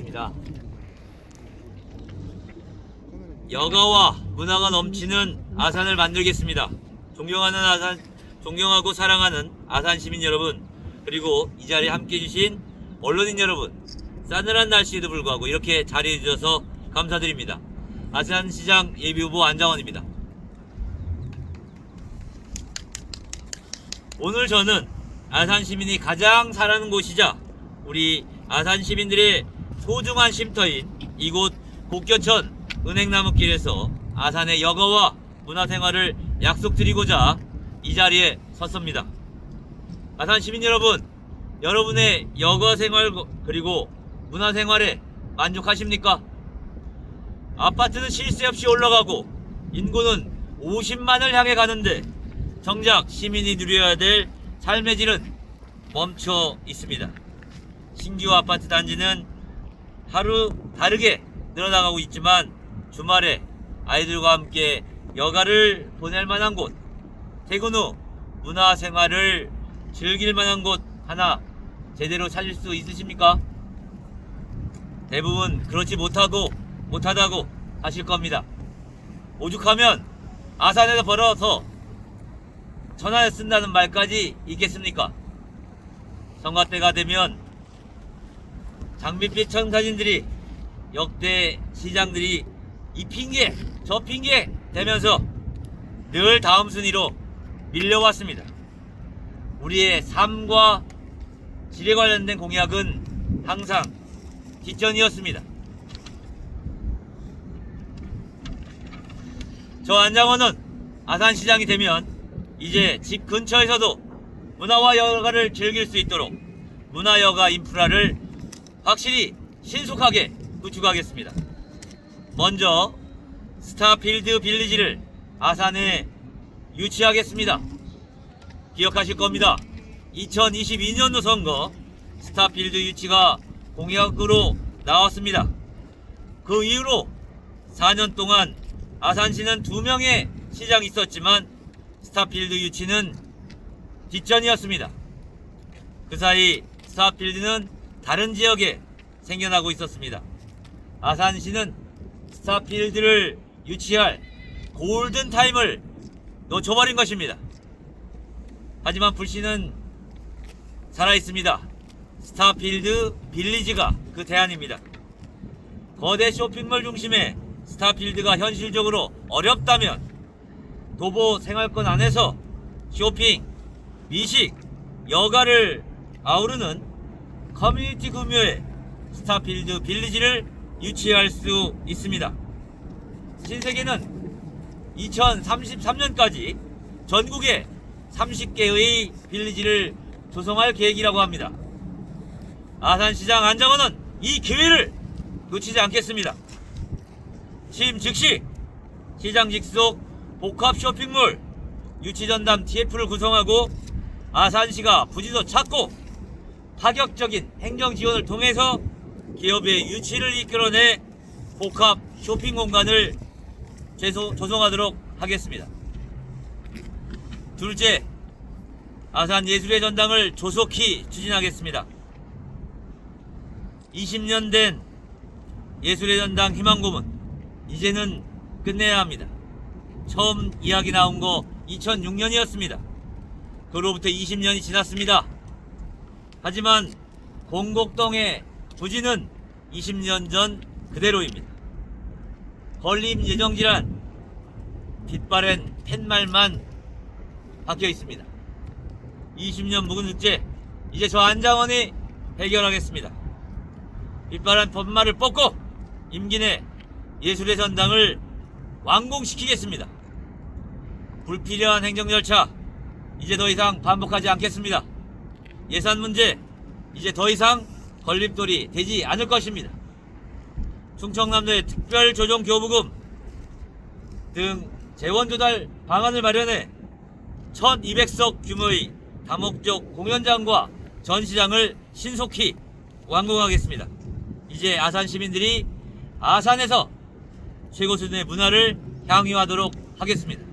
하겠습니다. 여가와 문화가 넘치는 아산을 만들겠습니다. 존경하고 사랑하는 아산 시민 여러분, 그리고 이 자리에 함께 해주신 언론인 여러분, 싸늘한 날씨에도 불구하고 이렇게 자리해 주셔서 감사드립니다. 아산시장 예비후보 안장원입니다. 오늘 저는 아산 시민이 가장 사랑하는 곳이자 우리 아산 시민들의 소중한 쉼터인 이곳 곡겨천 은행나무길에서 아산의 여가와 문화생활을 약속드리고자 이 자리에 섰습니다. 아산 시민 여러분, 여러분의 여가생활 그리고 문화생활에 만족하십니까? 아파트는 실세 없이 올라가고 인구는 50만을 향해 가는데 정작 시민이 누려야 될 삶의 질은 멈춰 있습니다. 신규 아파트 단지는 하루 다르게 늘어나가고 있지만 주말에 아이들과 함께 여가를 보낼 만한 곳, 퇴근 후 문화생활을 즐길 만한 곳 하나 제대로 살릴 수 있으십니까? 대부분 그렇지 못하다고 하실 겁니다. 오죽하면 아산에서 벌어서 천안에 쓴다는 말까지 있겠습니까? 선거 때가 되면 장밋빛 청사진들이 역대 시장들이 이 핑계 저 핑계 대면서 늘 다음 순위로 밀려왔습니다. 우리의 삶과 질에 관련된 공약은 항상 뒷전이었습니다. 저 안장원은 아산시장이 되면 이제 집 근처에서도 문화와 여가를 즐길 수 있도록 문화여가 인프라를 확실히 신속하게 구축하겠습니다. 먼저 스타필드 빌리지를 아산에 유치하겠습니다. 기억하실 겁니다. 2022년도 선거 스타필드 유치가 공약으로 나왔습니다. 그 이후로 4년 동안 아산시는 2명의 시장이 있었지만 스타필드 유치는 뒷전이었습니다. 그 사이 스타필드는 다른 지역에 생겨나고 있었습니다. 아산시는 스타필드를 유치할 골든타임을 놓쳐버린 것입니다. 하지만 불씨는 살아있습니다. 스타필드 빌리지가 그 대안입니다. 거대 쇼핑몰 중심의 스타필드가 현실적으로 어렵다면 도보 생활권 안에서 쇼핑, 미식, 여가를 아우르는 커뮤니티 규모의 스타필드 빌리지를 유치할 수 있습니다. 신세계는 2033년까지 전국에 30개의 빌리지를 조성할 계획이라고 합니다. 아산시장 안장원은 이 기회를 놓치지 않겠습니다. 취임 즉시 시장 직속 복합 쇼핑몰 유치전담 TF를 구성하고 아산시가 부지도 찾고 파격적인 행정 지원을 통해서 기업의 유치를 이끌어내 복합 쇼핑 공간을 조성하도록 하겠습니다. 둘째, 아산 예술의 전당을 조속히 추진하겠습니다. 20년 된 예술의 전당 희망고문 이제는 끝내야 합니다. 처음 이야기 나온 거 2006년이었습니다. 그로부터 20년이 지났습니다. 하지만 공곡동의 부지는 20년 전 그대로입니다. 건립 예정 질환, 빗바랜 팻말만 바뀌어 있습니다. 20년 묵은 숙제 이제 저 안장원이 해결하겠습니다. 빗바랜 팻말을 뽑고 임기 내 예술의 전당을 완공시키겠습니다. 불필요한 행정 절차 이제 더 이상 반복하지 않겠습니다. 예산 문제 이제 더 이상 걸림돌이 되지 않을 것입니다. 충청남도의 특별조정교부금 등 재원조달 방안을 마련해 1200석 규모의 다목적 공연장과 전시장을 신속히 완공하겠습니다. 이제 아산 시민들이 아산에서 최고 수준의 문화를 향유하도록 하겠습니다.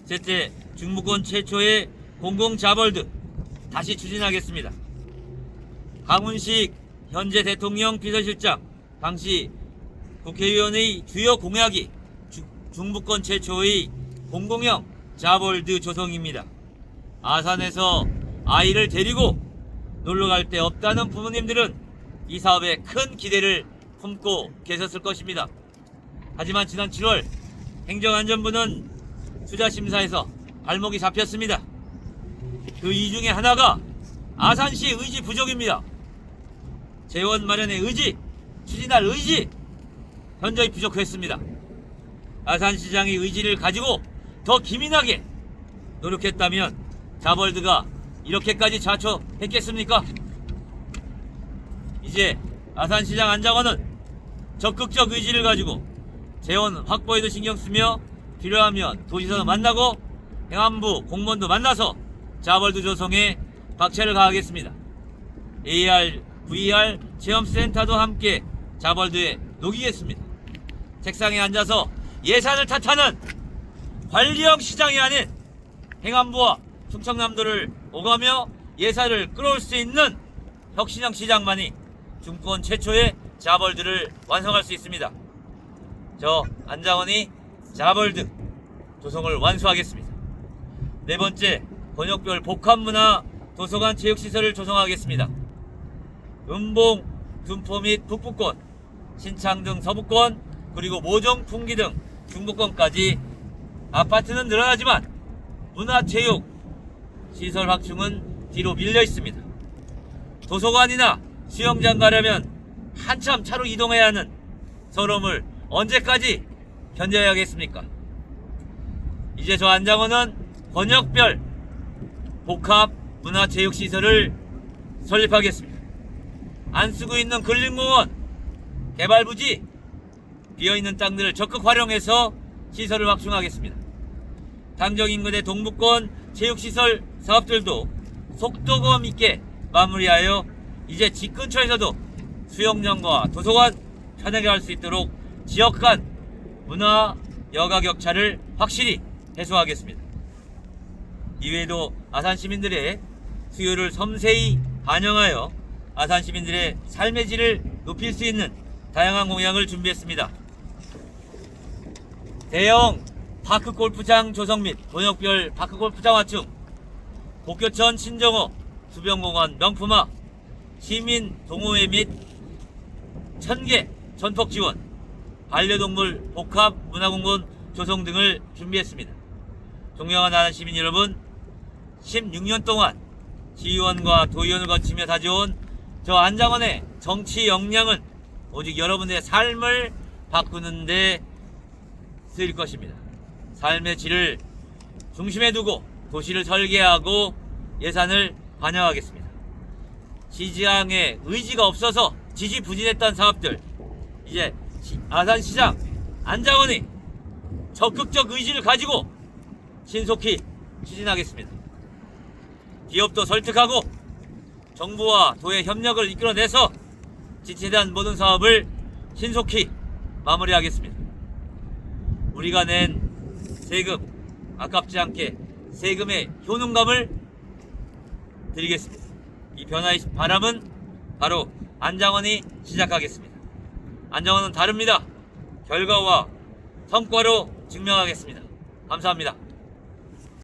셋째, 중부권 최초의 공공자벌드 다시 추진하겠습니다. 강훈식 현재 대통령 비서실장, 당시 국회의원의 주요 공약이 중부권 최초의 공공형 자볼드 조성입니다. 아산에서 아이를 데리고 놀러갈 데 없다는 부모님들은 이 사업에 큰 기대를 품고 계셨을 것입니다. 하지만 지난 7월 행정안전부는 투자심사에서 발목이 잡혔습니다. 그 이유 중에 하나가 아산시의 의지 부족입니다. 재원 마련의 의지, 추진할 의지, 현저히 부족했습니다. 아산시장의 의지를 가지고 더 기민하게 노력했다면 자벌드가 이렇게까지 자초했겠습니까? 이제 아산시장 안장원은 적극적 의지를 가지고 재원 확보에도 신경쓰며 필요하면 도지사도 만나고 행안부 공무원도 만나서 자벌드 조성에 박차를 가하겠습니다. AR, VR 체험센터도 함께 자벌드에 녹이겠습니다. 책상에 앉아서 예산을 탓하는 관리형 시장이 아닌 행안부와 충청남도를 오가며 예산을 끌어올 수 있는 혁신형 시장만이 중권 최초의 자벌드를 완성할 수 있습니다. 저 안장원이 자벌드 조성을 완수하겠습니다. 네 번째, 권역별 복합문화 도서관 체육시설을 조성하겠습니다. 음봉, 둔포 및 북부권, 신창 등 서부권, 그리고 모종, 풍기 등 중부권까지 아파트는 늘어나지만 문화체육 시설 확충은 뒤로 밀려 있습니다. 도서관이나 수영장 가려면 한참 차로 이동해야 하는 서러움을 언제까지 견뎌야겠습니까? 이제 저 안장원은 권역별 복합 문화체육시설을 설립하겠습니다. 안 쓰고 있는 근린공원, 개발부지, 비어있는 땅들을 적극 활용해서 시설을 확충하겠습니다. 당정 인근의 동부권 체육시설 사업들도 속도감 있게 마무리하여 이제 집 근처에서도 수영장과 도서관 편하게 할 수 있도록 지역 간 문화 여가 격차를 확실히 해소하겠습니다. 이외에도 아산 시민들의 수요를 섬세히 반영하여 아산 시민들의 삶의 질을 높일 수 있는 다양한 공약을 준비했습니다. 대형 파크 골프장 조성 및 권역별 파크 골프장 확충, 복교천 신정호 수변공원 명품화, 시민 동호회 및 1000개 전폭 지원, 반려동물 복합 문화공원 조성 등을 준비했습니다. 존경하는 아산 시민 여러분, 16년 동안 시의원과 도의원을 거치며 다져온 저 안장원의 정치 역량은 오직 여러분의 삶을 바꾸는 데 쓰일 것입니다. 삶의 질을 중심에 두고 도시를 설계하고 예산을 반영하겠습니다. 시장에 의지가 없어서 지지부진했던 사업들, 이제 아산시장 안장원이 적극적 의지를 가지고 신속히 추진하겠습니다. 기업도 설득하고 정부와 도의 협력을 이끌어내서 지체된 모든 사업을 신속히 마무리하겠습니다. 우리가 낸 세금 아깝지 않게 세금의 효능감을 드리겠습니다. 이 변화의 바람은 바로 안장원이 시작하겠습니다. 안장원은 다릅니다. 결과와 성과로 증명하겠습니다. 감사합니다.